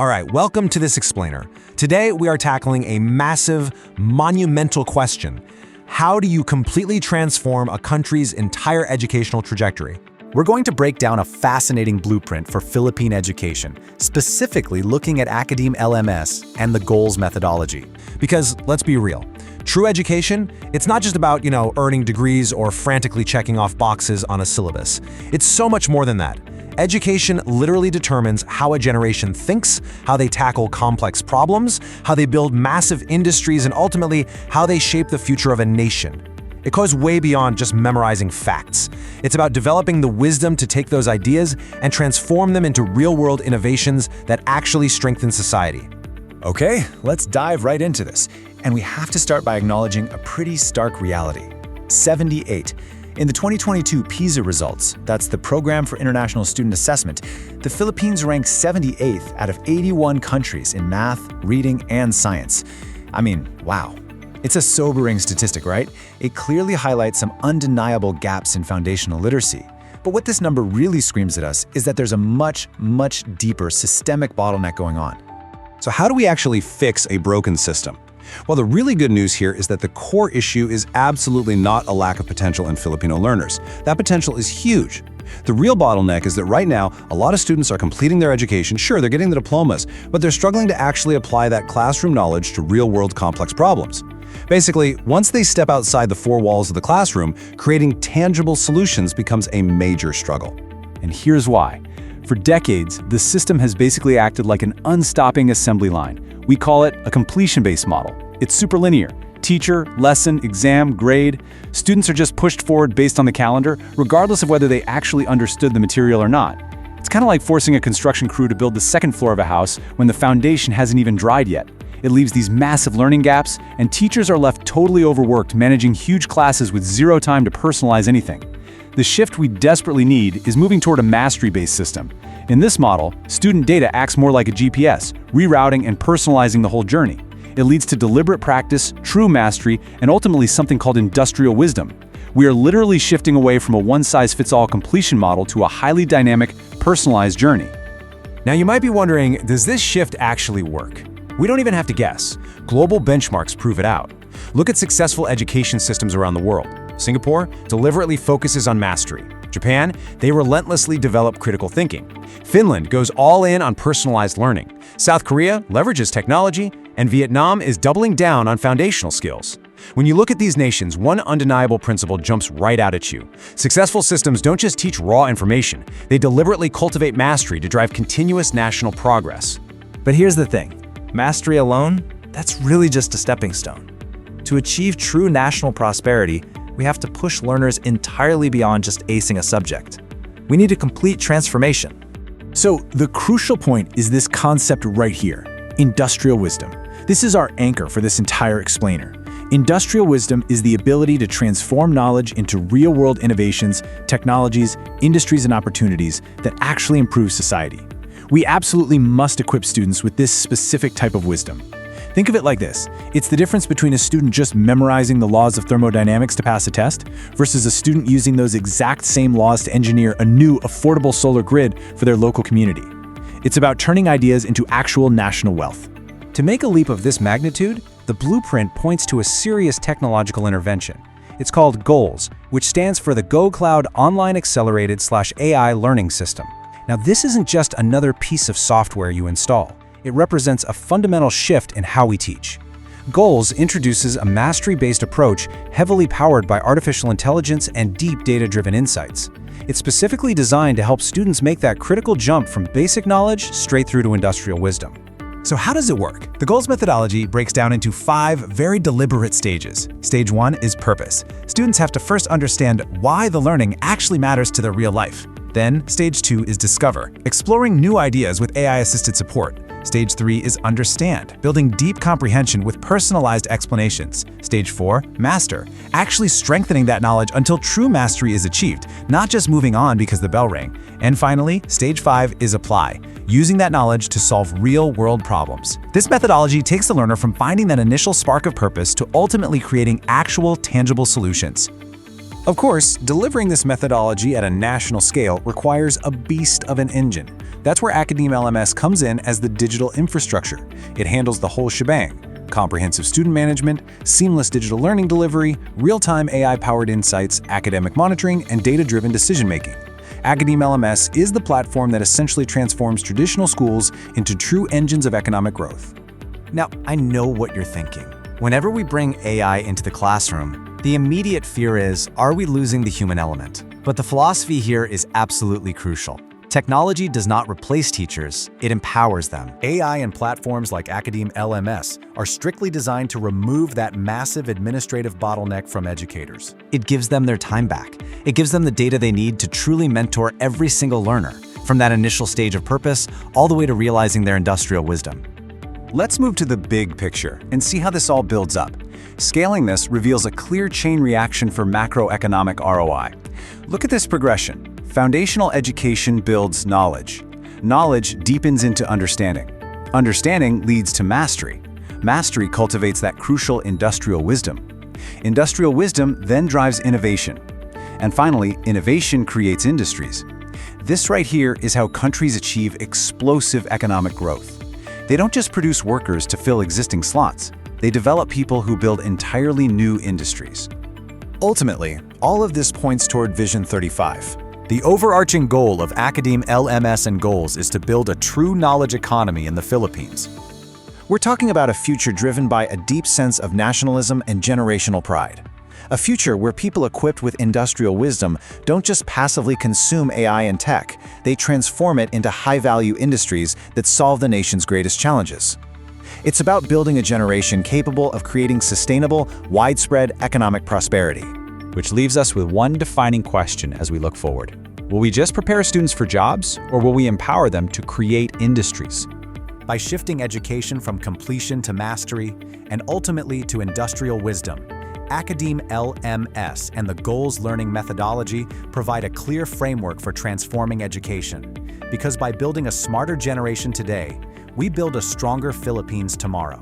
All right, welcome to this explainer. Today we are tackling a massive, monumental question. How do you completely transform a country's entire educational trajectory? We're going to break down a fascinating blueprint for Philippine education, specifically looking at Academe LMS and the GOALS methodology. Because let's be real, true education, it's not just about, earning degrees or frantically checking off boxes on a syllabus. It's so much more than that. Education literally determines how a generation thinks, how they tackle complex problems, how they build massive industries, and ultimately, how they shape the future of a nation. It goes way beyond just memorizing facts. It's about developing the wisdom to take those ideas and transform them into real-world innovations that actually strengthen society. Okay, let's dive right into this. And we have to start by acknowledging a pretty stark reality. 78. In the 2022 PISA results, that's the Program for International Student Assessment, the Philippines ranked 78th out of 81 countries in math, reading, and science. I mean, wow. It's a sobering statistic, right? It clearly highlights some undeniable gaps in foundational literacy. But what this number really screams at us is that there's a much, much deeper systemic bottleneck going on. So how do we actually fix a broken system? Well, the really good news here is that the core issue is absolutely not a lack of potential in Filipino learners. That potential is huge. The real bottleneck is that right now, a lot of students are completing their education. Sure, they're getting the diplomas, but they're struggling to actually apply that classroom knowledge to real-world complex problems. Basically, once they step outside the four walls of the classroom, creating tangible solutions becomes a major struggle. And here's why. For decades, the system has basically acted like an unstopping assembly line. We call it a completion-based model. It's super linear. Teacher, lesson, exam, grade. Students are just pushed forward based on the calendar, regardless of whether they actually understood the material or not. It's kind of like forcing a construction crew to build the second floor of a house when the foundation hasn't even dried yet. It leaves these massive learning gaps, and teachers are left totally overworked managing huge classes with zero time to personalize anything. The shift we desperately need is moving toward a mastery-based system. In this model, student data acts more like a GPS, rerouting and personalizing the whole journey. It leads to deliberate practice, true mastery, and ultimately something called industrial wisdom. We are literally shifting away from a one-size-fits-all completion model to a highly dynamic, personalized journey. Now you might be wondering, does this shift actually work? We don't even have to guess. Global benchmarks prove it out. Look at successful education systems around the world. Singapore deliberately focuses on mastery. Japan, they relentlessly develop critical thinking. Finland goes all in on personalized learning. South Korea leverages technology, and Vietnam is doubling down on foundational skills. When you look at these nations, one undeniable principle jumps right out at you. Successful systems don't just teach raw information, they deliberately cultivate mastery to drive continuous national progress. But here's the thing. Mastery alone, that's really just a stepping stone. To achieve true national prosperity, we have to push learners entirely beyond just acing a subject. We need a complete transformation. So the crucial point is this concept right here, industrial wisdom. This is our anchor for this entire explainer. Industrial wisdom is the ability to transform knowledge into real-world innovations, technologies, industries, and opportunities that actually improve society. We absolutely must equip students with this specific type of wisdom. Think of it like this. It's the difference between a student just memorizing the laws of thermodynamics to pass a test versus a student using those exact same laws to engineer a new, affordable solar grid for their local community. It's about turning ideas into actual national wealth. To make a leap of this magnitude, the blueprint points to a serious technological intervention. It's called GOALS, which stands for the Go Cloud Online Accelerated/AI Learning System. Now, this isn't just another piece of software you install. It represents a fundamental shift in how we teach. GOALS introduces a mastery-based approach heavily powered by artificial intelligence and deep data-driven insights. It's specifically designed to help students make that critical jump from basic knowledge straight through to industrial wisdom. So how does it work? The GOALS methodology breaks down into 5 very deliberate stages. Stage 1 is purpose. Students have to first understand why the learning actually matters to their real life. Then, Stage 2 is discover, exploring new ideas with AI-assisted support. Stage 3 is understand, building deep comprehension with personalized explanations. Stage 4, master, actually strengthening that knowledge until true mastery is achieved, not just moving on because the bell rang. And finally, Stage 5 is apply, using that knowledge to solve real-world problems. This methodology takes the learner from finding that initial spark of purpose to ultimately creating actual, tangible solutions. Of course, delivering this methodology at a national scale requires a beast of an engine. That's where Academe LMS comes in as the digital infrastructure. It handles the whole shebang: comprehensive student management, seamless digital learning delivery, real-time AI-powered insights, academic monitoring, and data-driven decision-making. Academe LMS is the platform that essentially transforms traditional schools into true engines of economic growth. Now, I know what you're thinking. Whenever we bring AI into the classroom, the immediate fear is, are we losing the human element? But the philosophy here is absolutely crucial. Technology does not replace teachers, it empowers them. AI and platforms like Academe LMS are strictly designed to remove that massive administrative bottleneck from educators. It gives them their time back. It gives them the data they need to truly mentor every single learner, from that initial stage of purpose all the way to realizing their industrial wisdom. Let's move to the big picture and see how this all builds up. Scaling this reveals a clear chain reaction for macroeconomic ROI. Look at this progression. Foundational education builds knowledge. Knowledge deepens into understanding. Understanding leads to mastery. Mastery cultivates that crucial industrial wisdom. Industrial wisdom then drives innovation. And finally, innovation creates industries. This right here is how countries achieve explosive economic growth. They don't just produce workers to fill existing slots. They develop people who build entirely new industries. Ultimately, all of this points toward Vision 35. The overarching goal of Academe LMS and GOALS is to build a true knowledge economy in the Philippines. We're talking about a future driven by a deep sense of nationalism and generational pride. A future where people equipped with industrial wisdom don't just passively consume AI and tech, they transform it into high-value industries that solve the nation's greatest challenges. It's about building a generation capable of creating sustainable, widespread economic prosperity. Which leaves us with one defining question as we look forward. Will we just prepare students for jobs, or will we empower them to create industries? By shifting education from completion to mastery, and ultimately to industrial wisdom, Academe LMS and the GOALS learning methodology provide a clear framework for transforming education. Because by building a smarter generation today, we build a stronger Philippines tomorrow.